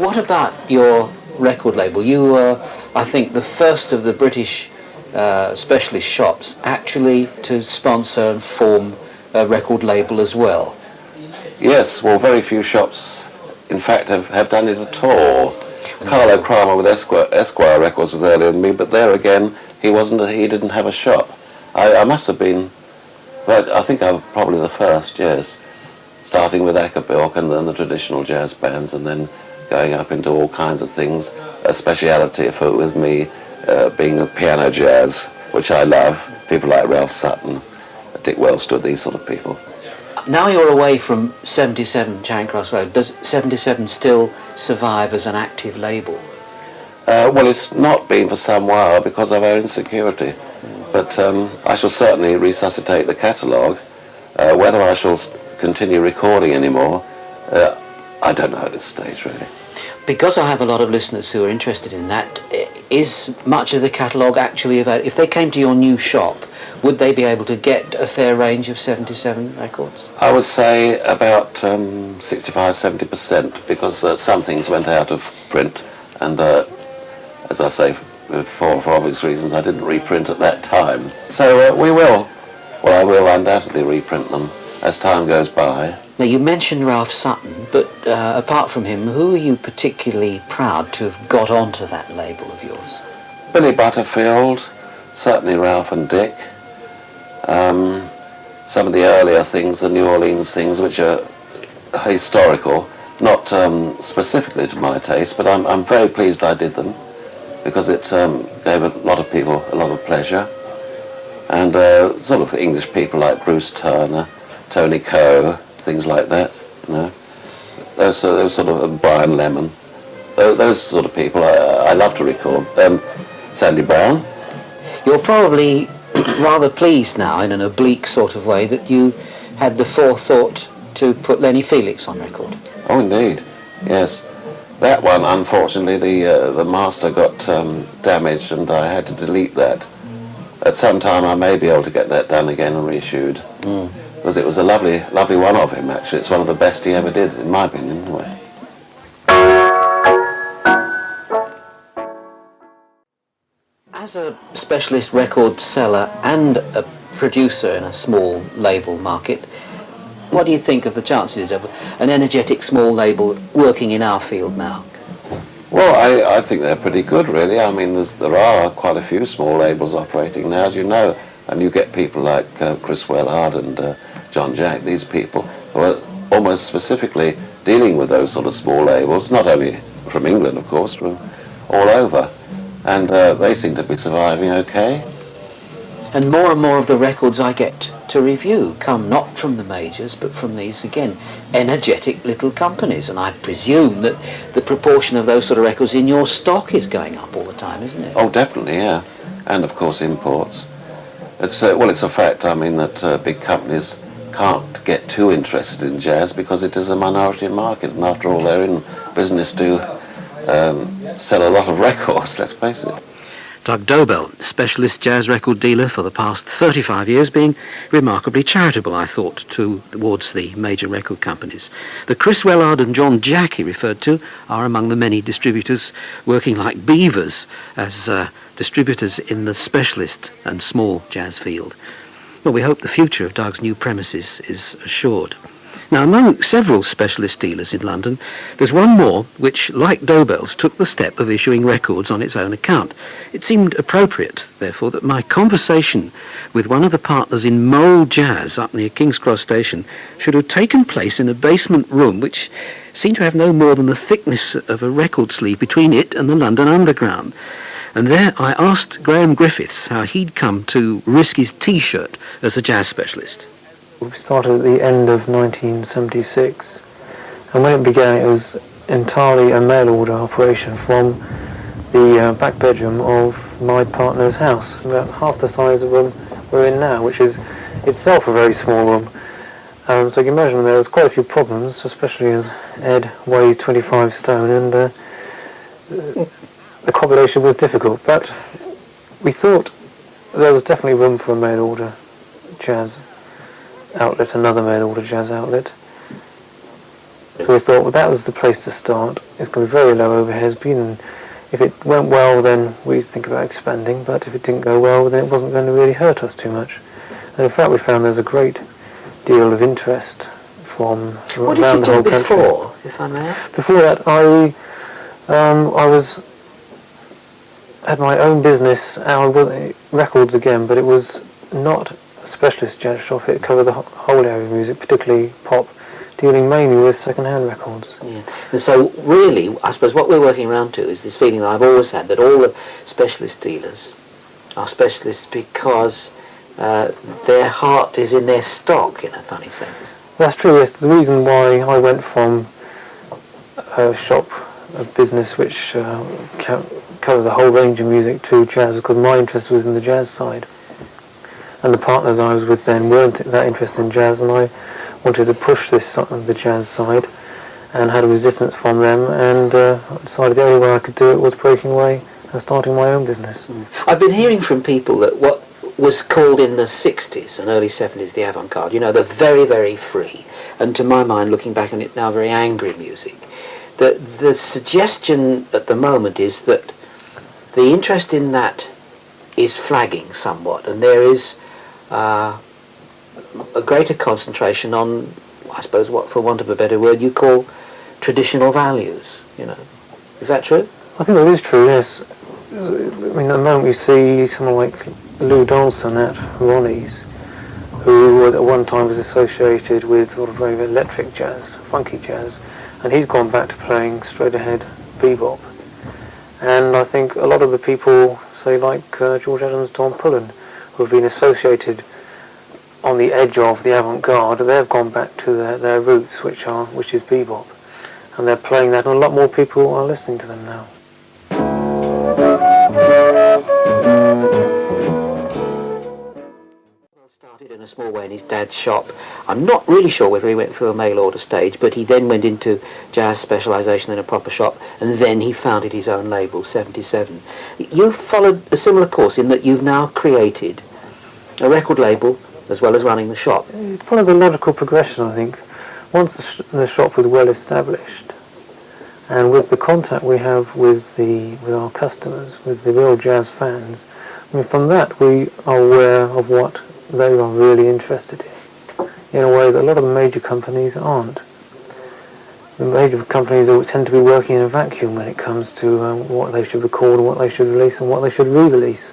What about your record label? You were, I think, the first of the British specialist shops actually to sponsor and form a record label as well. Yes, well, very few shops, in fact, have done it at all. Carlo Kramer with Esquire Records was earlier than me, but there again, he didn't have a shop. I must have been, but I think I was probably the first, yes, starting with Acapulco and then the traditional jazz bands, and then going up into all kinds of things. A speciality with me being a piano jazz, which I love. People like Ralph Sutton, Dick Wellsted, these sort of people. Now you're away from 77 Charing Cross Road. Does 77 still survive as an active label? Well, it's not been for some while because of our insecurity. But I shall certainly resuscitate the catalogue. Whether I shall continue recording anymore, I don't know at this stage, really. Because I have a lot of listeners who are interested in that, is much of the catalogue actually available? If they came to your new shop, would they be able to get a fair range of 77 records? I would say about 65–70%, because some things went out of print, and as I say, for obvious reasons, I didn't reprint at that time. So we will. Well, I will undoubtedly reprint them as time goes by. Now, you mentioned Ralph Sutton, but apart from him, who are you particularly proud to have got onto that label of yours? Billy Butterfield, certainly Ralph and Dick. Some of the earlier things, the New Orleans things, which are historical, not specifically to my taste, but I'm very pleased I did them, because it gave a lot of people a lot of pleasure. And sort of English people like Bruce Turner, Tony Coe, things like that, you know. Those sort of Brian Lemon, those sort of people I love to record. Sandy Brown. You're probably rather pleased now, in an oblique sort of way, that you had the forethought to put Lenny Felix on record. Oh, indeed, yes. That one, unfortunately, the master got damaged, and I had to delete that. At some time, I may be able to get that done again and reissued. Because it was a lovely, lovely one of him, actually. It's one of the best he ever did, in my opinion, anyway. As a specialist record seller and a producer in a small label market, what do you think of the chances of an energetic small label working in our field now? Well, I think they're pretty good, really. I mean, there are quite a few small labels operating now, as you know, and you get people like Chris Wellard and John Jack, these people who are almost specifically dealing with those sort of small labels, not only from England, of course, from all over. And they seem to be surviving okay. And more of the records I get to review come not from the majors, but from these, again, energetic little companies. And I presume that the proportion of those sort of records in your stock is going up all the time, isn't it? Oh, definitely, yeah. And, of course, imports. It's a fact, I mean, that big companies can't get too interested in jazz because it is a minority market. And after all, they're in business to sell a lot of records, let's face it. Doug Dobell, specialist jazz record dealer for the past 35 years, being remarkably charitable, I thought, towards the major record companies. The Chris Wellard and John Jack he referred to are among the many distributors working like beavers as distributors in the specialist and small jazz field. Well, we hope the future of Doug's new premises is assured. Now, among several specialist dealers in London, there's one more which, like Dobell's, took the step of issuing records on its own account. It seemed appropriate, therefore, that my conversation with one of the partners in Mole Jazz up near King's Cross Station should have taken place in a basement room which seemed to have no more than the thickness of a record sleeve between it and the London Underground. And there I asked Graham Griffiths how he'd come to risk his T-shirt as a jazz specialist. We started at the end of 1976, and when it began it was entirely a mail order operation from the back bedroom of my partner's house, about half the size of the room we're in now, which is itself a very small room. So you can imagine there was quite a few problems, especially as Ed weighs 25 stone, and the combination was difficult, but we thought there was definitely room for a mail order jazz outlet, another mail order jazz outlet. So we thought, well, that was the place to start. It's going to be very low overheads, but if it went well, then we'd think about expanding, but if it didn't go well, then it wasn't going to really hurt us too much. And in fact, we found there's a great deal of interest from What around the whole did you do country. before, if I may ask? Before that, I had my own business. I was records again, but it was not a specialist jazz shop. It covered the whole area of music, particularly pop, dealing mainly with second-hand records. Yeah. And so really, I suppose what we're working around to is this feeling that I've always had, that all the specialist dealers are specialists because their heart is in their stock, in a funny sense. That's true, yes. The reason why I went from a shop, a business which covered the whole range of music, to jazz, because my interest was in the jazz side. And the partners I was with then weren't that interested in jazz, and I wanted to push this the jazz side, and had a resistance from them, and I decided the only way I could do it was breaking away and starting my own business. I've been hearing from people that what was called in the 60s and early 70s the avant-garde, the very, very free, and to my mind, looking back on it now, very angry music, that the suggestion at the moment is that the interest in that is flagging somewhat, and there is a greater concentration on, I suppose, what, for want of a better word, you call traditional values, Is that true? I think that is true, yes. I mean, at the moment you see someone like Lou Donaldson at Ronnie's, who at one time was associated with sort of very electric jazz, funky jazz, and he's gone back to playing straight ahead bebop. And I think a lot of the people, say like George Adams, Don Pullen, who have been associated on the edge of the avant-garde, they've gone back to their roots, which is bebop, and they're playing that, and a lot more people are listening to them now. Started in a small way in his dad's shop. I'm not really sure whether he went through a mail order stage, but he then went into jazz specialisation in a proper shop, and then he founded his own label, 77. You followed a similar course in that you've now created a record label as well as running the shop. It follows a logical progression, I think. Once the shop was well established, and with the contact we have with our customers, with the real jazz fans, I mean, from that we are aware of what they are really interested in a way that a lot of the major companies aren't. The major companies tend to be working in a vacuum when it comes to what they should record and what they should release and what they should re-release.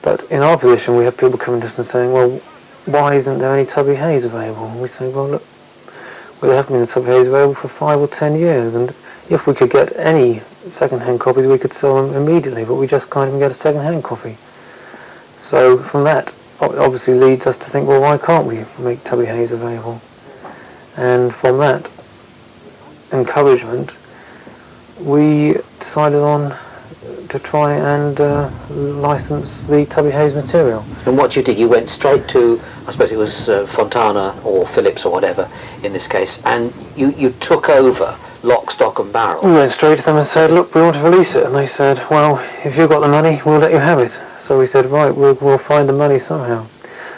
But in our position we have people coming to us and saying, well, why isn't there any Tubby Hayes available? And we say, well, look, there haven't been a Tubby Hayes available for 5 or 10 years, and if we could get any second-hand copies we could sell them immediately, but we just can't even get a second-hand copy. So from that obviously leads us to think, well, why can't we make Tubby Hayes available? And from that encouragement, we decided on to try and license the Tubby Hayes material. And what you did, you went straight to, I suppose it was Fontana or Phillips or whatever in this case, and you took over lock, stock and barrel. We went straight to them and said, look, we want to release it. And they said, well, if you've got the money, we'll let you have it. So we said, right, we'll find the money somehow.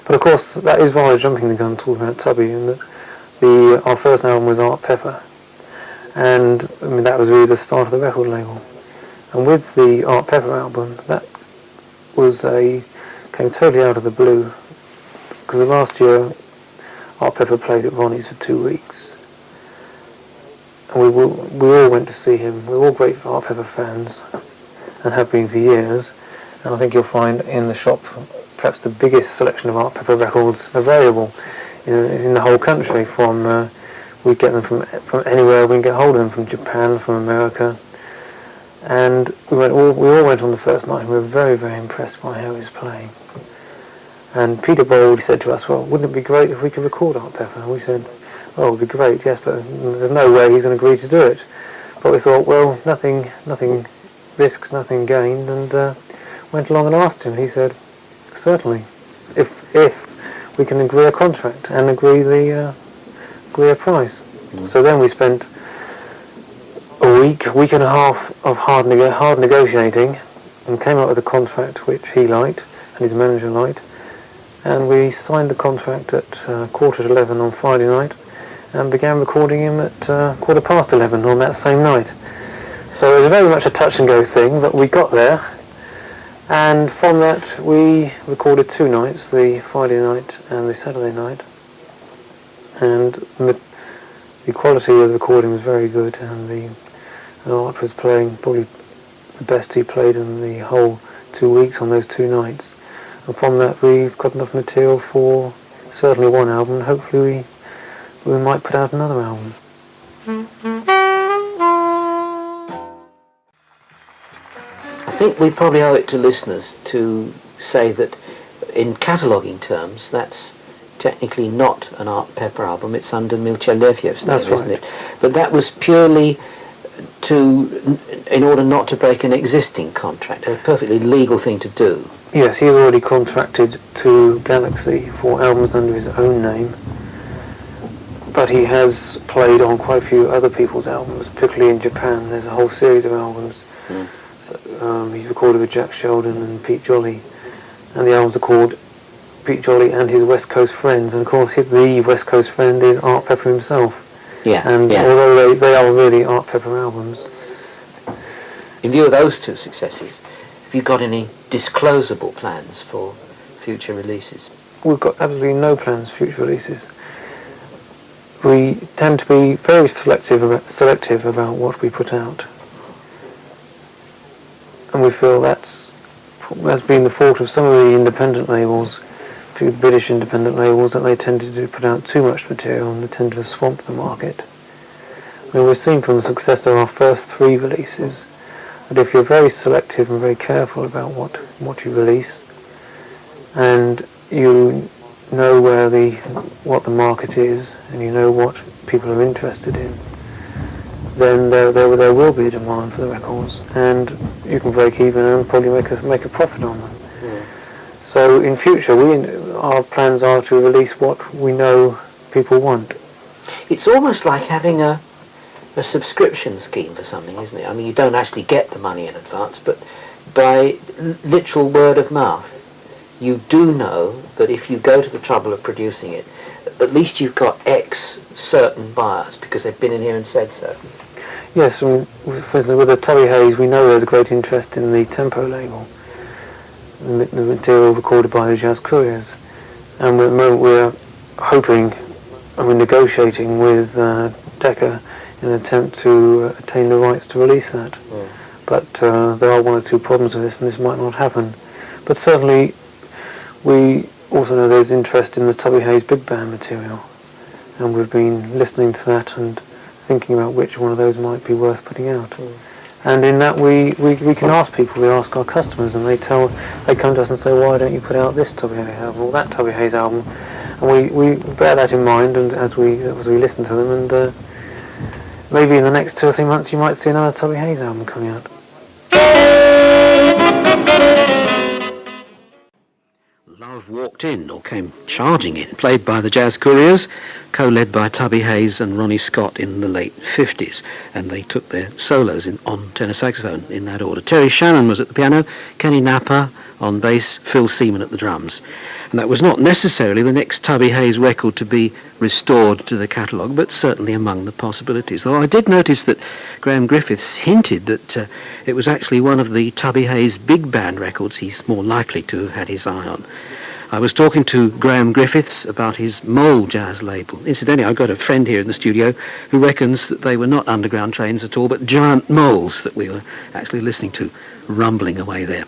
But of course, that is rather jumping the gun talking about Tubby, and that our first album was Art Pepper. And I mean, that was really the start of the record label. And with the Art Pepper album, that came totally out of the blue, because last year Art Pepper played at Ronnie's for 2 weeks. And we all went to see him. We're all great Art Pepper fans, and have been for years. And I think you'll find in the shop perhaps the biggest selection of Art Pepper records available in the whole country. We get them from anywhere we can get hold of them, from Japan, from America. And we all went on the first night, and we were very, very impressed by how he was playing. And Peter Boyd said to us, well, wouldn't it be great if we could record Art Pepper? And we said, oh, it would be great, yes, but there's no way he's going to agree to do it. But we thought, well, nothing risked, nothing gained, and went along and asked him. He said, certainly, if we can agree a contract and agree a price. So then we spent a week and a half of hard negotiating, and came up with a contract which he liked and his manager liked, and we signed the contract at 11:15 on Friday night, and began recording him at 11:15 on that same night. So it was very much a touch and go thing, but we got there, and from that we recorded 2 nights, the Friday night and the Saturday night, and the quality of the recording was very good, and Art was playing probably the best he played in the whole 2 weeks on those 2 nights, and from that we've got enough material for certainly one album, and hopefully we might put out another album. I think we probably owe it to listeners to say that in cataloguing terms, that's technically not an Art Pepper album. It's under Milcho Leviev's name, isn't it? But that was purely in order not to break an existing contract, a perfectly legal thing to do. Yes, he had already contracted to Galaxy for albums under his own name, but he has played on quite a few other people's albums, particularly in Japan. There's a whole series of albums. So, he's recorded with Jack Sheldon and Pete Jolly, and the albums are called Pete Jolly and His West Coast Friends, and of course the West Coast friend is Art Pepper himself. Although they are really Art Pepper albums. In view of those 2 successes, have you got any disclosable plans for future releases? We've got absolutely no plans for future releases. We tend to be very selective about what we put out, and we feel that's been the fault of some of the independent labels, the British independent labels, that they tended to put out too much material and they tend to swamp the market. I mean, we've seen from the success of our first 3 releases that if you're very selective and very careful about what you release, and you know what the market is, and you know what people are interested in, then there will be a demand for the records, and you can break even and probably make a profit on them. So in future, our plans are to release what we know people want. It's almost like having a subscription scheme for something, isn't it? I mean, you don't actually get the money in advance, but by literal word of mouth, you do know that if you go to the trouble of producing it, at least you've got X certain buyers because they've been in here and said so. Yes, I mean, for instance, with the Tubby Hayes, we know there's a great interest in the Tempo label, the material recorded by the Jazz Couriers, and at the moment we're hoping, negotiating with Decca in an attempt to attain the rights to release that. But there are 1 or 2 problems with this, and this might not happen. But certainly we also know there's interest in the Tubby Hayes big band material, and we've been listening to that and thinking about which one of those might be worth putting out. And in that we can ask people, we ask our customers, and they come to us and say, why don't you put out this Tubby Hayes album or that Tubby Hayes album? And we bear that in mind, and as we listen to them, and maybe in the next 2 or 3 months you might see another Tubby Hayes album coming out. Love Walked In, or Came Charging In, played by the Jazz Couriers, co-led by Tubby Hayes and Ronnie Scott in the late 50s, and they took their solos on tenor saxophone in that order. Terry Shannon was at the piano, Kenny Napa on bass, Phil Seaman at the drums. And that was not necessarily the next Tubby Hayes record to be restored to the catalogue, but certainly among the possibilities. Though I did notice that Graham Griffiths hinted that it was actually one of the Tubby Hayes big band records he's more likely to have had his eye on. I was talking to Graham Griffiths about his Mole jazz label. Incidentally, I've got a friend here in the studio who reckons that they were not underground trains at all, but giant moles that we were actually listening to rumbling away there.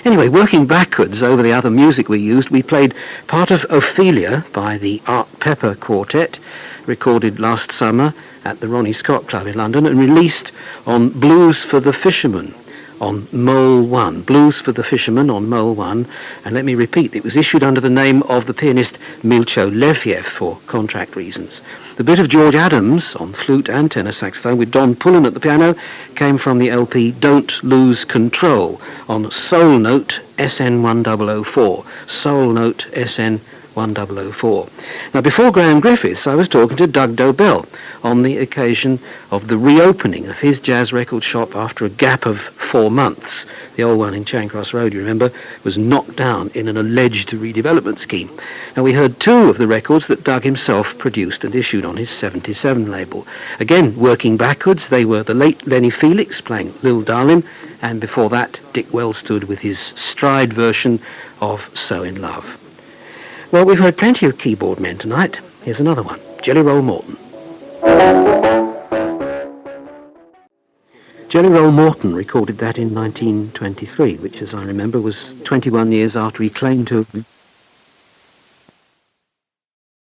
Anyway, working backwards over the other music we used, we played part of Ophelia by the Art Pepper Quartet, recorded last summer at the Ronnie Scott Club in London and released on Blues for the Fisherman on Mole 1. Blues for the Fisherman on Mole 1. And let me repeat, it was issued under the name of the pianist Milcho Leviev for contract reasons. The bit of George Adams on flute and tenor saxophone with Don Pullen at the piano came from the LP Don't Lose Control on Soul Note SN1004. Soul Note SN1004. Now, before Graham Griffiths, I was talking to Doug Dobell on the occasion of the reopening of his jazz record shop after a gap of 4 months. The old one in Charing Cross Road, you remember, was knocked down in an alleged redevelopment scheme. And we heard 2 of the records that Doug himself produced and issued on his 77 label. Again, working backwards, they were the late Lenny Felix playing Lil Darlin', and before that, Dick Wellstood with his stride version of So in Love. Well, we've heard plenty of keyboard men tonight. Here's another one, Jelly Roll Morton. Jelly Roll Morton recorded that in 1923, which, as I remember, was 21 years after he claimed to have